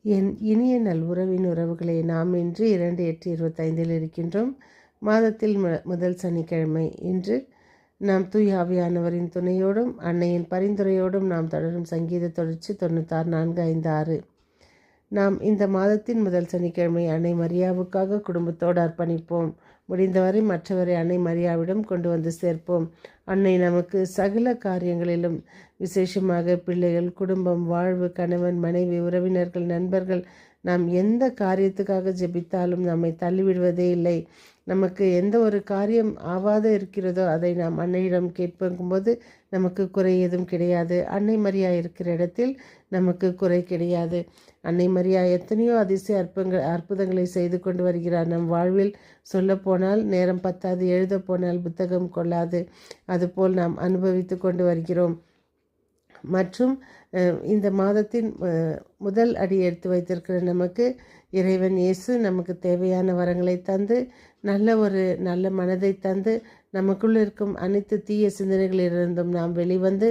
என் இனிய நல்உறவின் உறவுகளை நாம் இன்று 2/8/25 இருக்கின்றோம். மாதத்தில் முதல் சனிக்கிழமை. இன்று நாம் தூய ஆவியானவரின் துணையோடும் அன்னையின் பரிந்துரையோடும் நாம் தொடரும் சங்கீத தொடர்ச்சி 96 4 5 6. நாம் இந்த மாதத்தின் முதல் சனிக்கிழமை அன்னை மரியாவுக்காக குடும்பத்தோடு அர்ப்பணிப்போம். முடிந்தவரை மற்றவரை அன்னை மரியாவிடம் கொண்டு வந்து சேர்ப்போம். அன்னை நமக்கு சகல காரியங்களிலும், விசேஷமாக பிள்ளைகள், குடும்பம், வாழ்வு, கணவன், மனைவி, உறவினர்கள், நண்பர்கள், நாம் எந்த காரியத்துக்காக ஜெபித்தாலும் நம்மை தள்ளிவிடுவதே இல்லை. நமக்கு எந்த ஒரு காரியம் ஆவாத இருக்கிறதோ அதை நாம் அன்னையிடம் கேட்போது நமக்கு குறை எதுவும் கிடையாது. அன்னை மரியா இருக்கிற இடத்தில் நமக்கு குறை கிடையாது. அன்னை மரியா எத்தனையோ அதிசய அற்புதங்களை செய்து கொண்டு வருகிறார். நம் வாழ்வில் சொல்லப்போனால் நேரம் பத்தாது, எழுத போனால் புத்தகம் கொள்ளாது. அதுபோல் நாம் அனுபவித்து கொண்டு வருகிறோம். மற்றும் இந்த மாதத்தின் முதல் அடி எடுத்து வைத்திருக்கிற நமக்கு இறைவன் இயேசு நமக்கு தேவையான வரங்களை தந்து, நல்ல மனதை தந்து, நமக்குள் இருக்கும் அனைத்து தீய சிந்தனைகளிலிருந்தும் நாம் வெளிவந்து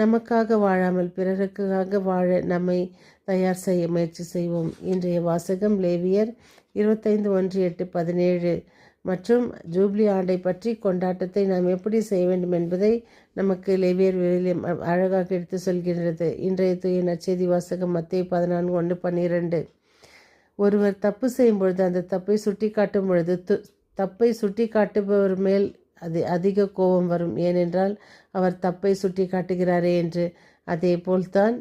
நமக்காக வாழாமல் பிறருக்காக வாழ நம்மை தயார் செய்ய முயற்சி செய்வோம். இன்றைய வாசகம் லேவியர் 25:1-8-17 மற்றும் ஜூப்ளி ஆண்டை பற்றி கொண்டாட்டத்தை நாம் எப்படி செய்ய வேண்டும் என்பதை நமக்கு லேவியர் அழகாக எடுத்து சொல்கின்றது. இன்றைய தூய நற்செய்தி வாசகம் மத்தேயு 14:1-12. ஒருவர் தப்பு செய்யும் பொழுது அந்த தப்பை சுட்டி காட்டும் பொழுது தப்பை சுட்டி காட்டுபவர் மேல் அதிக கோபம் வரும், ஏனென்றால் அவர் தப்பை சுட்டி காட்டுகிறாரே என்று. அதே போல்தான்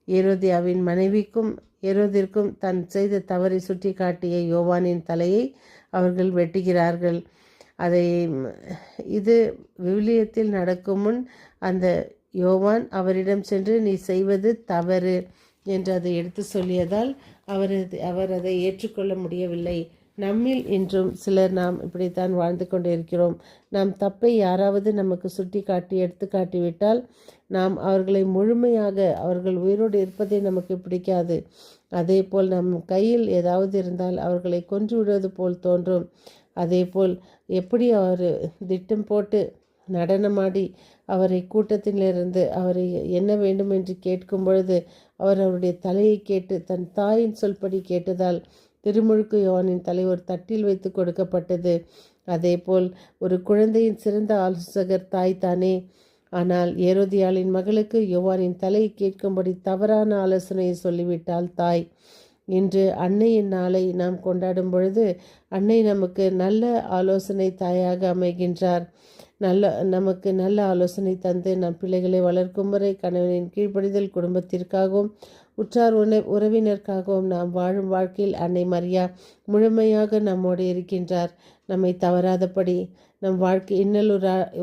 ஏரோதியாவின் மனைவிக்கும் ஏரோதிற்கும் தான் செய்த தவறை சுட்டி காட்டிய யோவானின் தலையை அவர்கள் வெட்டுகிறார்கள். இது விவிலியத்தில் நடக்கும் முன் அந்த யோவான் அவரிடம் சென்று நீ செய்வது தவறு என்று அதை எடுத்து சொல்லியதால் அவர் அதை ஏற்றுக்கொள்ள முடியவில்லை. நம்மில் இன்றும் சிலர் நாம் இப்படித்தான் வாழ்ந்து கொண்டு இருக்கிறோம். நாம் தப்பை யாராவது நமக்கு சுட்டி காட்டி எடுத்து காட்டிவிட்டால் நாம் அவர்களை முழுமையாக, அவர்கள் உயிரோடு இருப்பதை நமக்கு பிடிக்காது. அதே போல் நம் கையில் ஏதாவது இருந்தால் அவர்களை கொன்று விடுவது போல் தோன்றும். அதே போல் எப்படி அவர் திட்டம் போட்டு நடனமாடி அவரை கூட்டத்திலிருந்து அவரை என்ன வேண்டும் என்று கேட்கும் பொழுது அவருடைய தலையை கேட்டு தன் தாயின் சொல்படி கேட்டதால் திருமுழுக்கு யோவானின் தலை ஒரு தட்டில் வைத்து கொடுக்கப்பட்டது. அதே போல் ஒரு குழந்தையின் சிறந்த ஆலோசகர் தாய் தானே. ஆனால் ஏரோதியாளின் மகளுக்கு யோவானின் தலையை கேட்கும்படி தவறான ஆலோசனையை சொல்லிவிட்டாள் தாய். இன்று அன்னையின் நாளை நாம் கொண்டாடும் பொழுது அன்னை நமக்கு நல்ல ஆலோசனை தாயாக அமைகின்றார். நமக்கு நல்ல ஆலோசனை தந்து நம் பிள்ளைகளை வளர்க்கும் வரை கணவனின் கீழ்ப்படிதல், குடும்பத்திற்காகவும் உற்றார் உறவினருக்காகவும் நாம் வாழும் வாழ்க்கையில் அன்னை மரியா முழுமையாக நம்மோடு இருக்கின்றார். நம்மை தவறாதபடி, நம் வாழ்க்கை இன்னல்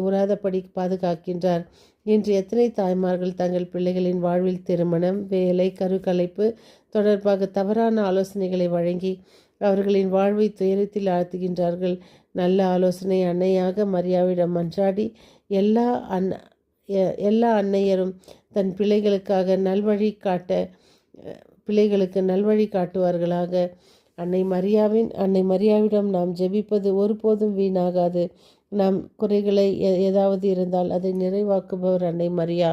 உறாதபடி பாதுகாக்கின்றார். இன்று எத்தனை தாய்மார்கள் தங்கள் பிள்ளைகளின் வாழ்வில் திருமணம், வேலை, கருக்கலைப்பு தொடர்பாக தவறான ஆலோசனைகளை வழங்கி அவர்களின் வாழ்வை துயரத்தில் ஆழ்த்துகின்றார்கள். நல்ல ஆலோசனை அன்னையாக மரியாவிடம் மன்றாடி எல்லா அன்னையரும் தன் பிள்ளைகளுக்கு நல்வழி காட்டுவார்களாக. அன்னை மரியாவிடம் நாம் ஜெபிப்பது ஒருபோதும் வீணாகாது. நாம் குறைகளை ஏதாவது இருந்தால் அதை நிறைவாக்குபவர் அன்னை மரியா.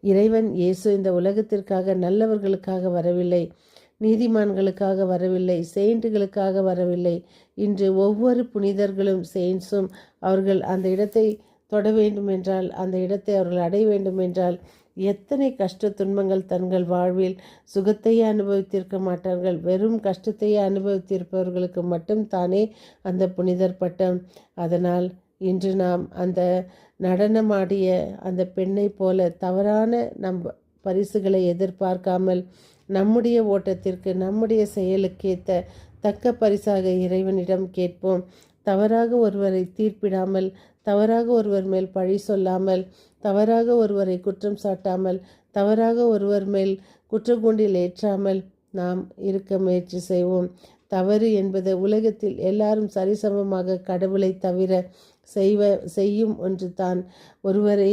இறைவன் இயேசு இந்த உலகத்திற்காக நல்லவர்களுக்காக வரவில்லை, நீதிமான்களுக்காக வரவில்லை, செயின்ட்டுகளுக்காக வரவில்லை. இன்று ஒவ்வொரு புனிதர்களும் செயின்ஸும் அவர்கள் அந்த இடத்தை தொட வேண்டுமென்றால், அந்த இடத்தை அவர்கள் அடைய வேண்டுமென்றால் எத்தனை கஷ்ட துன்பங்கள் தங்கள் வாழ்வில் சுகத்தையே அனுபவித்திருக்க மாட்டார்கள். வெறும் கஷ்டத்தையே அனுபவித்திருப்பவர்களுக்கு மட்டும் தானே அந்த புனிதர் பட்டம். அதனால் இன்று நாம் அந்த நடனமாடிய அந்த பெண்ணை போல தவறான நம் பரிசுகளை எதிர்பார்க்காமல் நம்முடைய ஓட்டத்திற்கு, நம்முடைய செயலுக்கேற்ற தக்க பரிசாக இறைவனிடம் கேட்போம். தவறாக ஒருவரை தீர்ப்பிடாமல், தவறாக ஒருவர் மேல் பழி சொல்லாமல், தவறாக ஒருவரை குற்றம் சாட்டாமல், தவறாக ஒருவர் மேல் குற்றக்கூண்டில் ஏற்றாமல் நாம் இருக்க முயற்சி செய்வோம். தவறு என்பது உலகத்தில் எல்லாரும் சரிசமமாக கடவுளை தவிர செய்யும் ஒன்று தான். ஒருவரை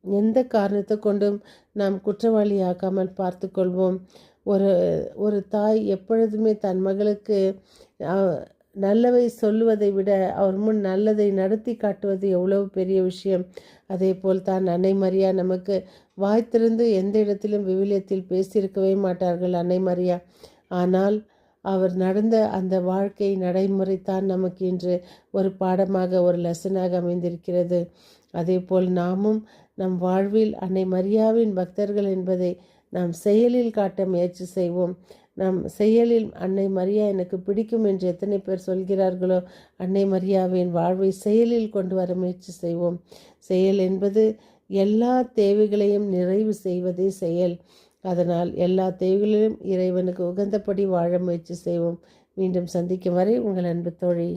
எந்த காரணத்தை கொண்டும் நாம் குற்றவாளியாக்காமல் பார்த்து கொள்வோம். ஒரு தாய் எப்பொழுதுமே தன் மகளுக்கு நல்லவை சொல்லுவதை விட அவர் முன் நல்லதை நடத்தி காட்டுவது எவ்வளவு பெரிய விஷயம். அதே போல் தான் அன்னை மரியா நமக்கு வாய் திறந்து எந்த இடத்திலும் விவிலியத்தில் பேசியிருக்கவே மாட்டார்கள் அன்னை மரியா. ஆனால் அவர் நடந்த அந்த வாழ்க்கை நடைமுறை தான் நமக்கு இன்று ஒரு பாடமாக, ஒரு லெசனாக அமைந்திருக்கிறது. அதே போல் நாமும் நம் வாழ்வில் அன்னை மரியாவின் பக்தர்கள் என்பதை நாம் செயலில் காட்ட முயற்சி செய்வோம். நம் செயலில் அன்னை மரியா எனக்கு பிடிக்கும் என்று எத்தனை பேர் சொல்கிறார்களோ, அன்னை மரியாவின் வாழ்வை செயலில் கொண்டு வர முயற்சி செய்வோம். செயல் என்பது எல்லா தேவைகளையும் நிறைவு செய்வதே செயல். அதனால் எல்லா தேவைகளிலும் இறைவனுக்கு உகந்தபடி வாழ முயற்சி செய்வோம். மீண்டும் சந்திக்கும் வரை உங்கள் அன்பு தோழி.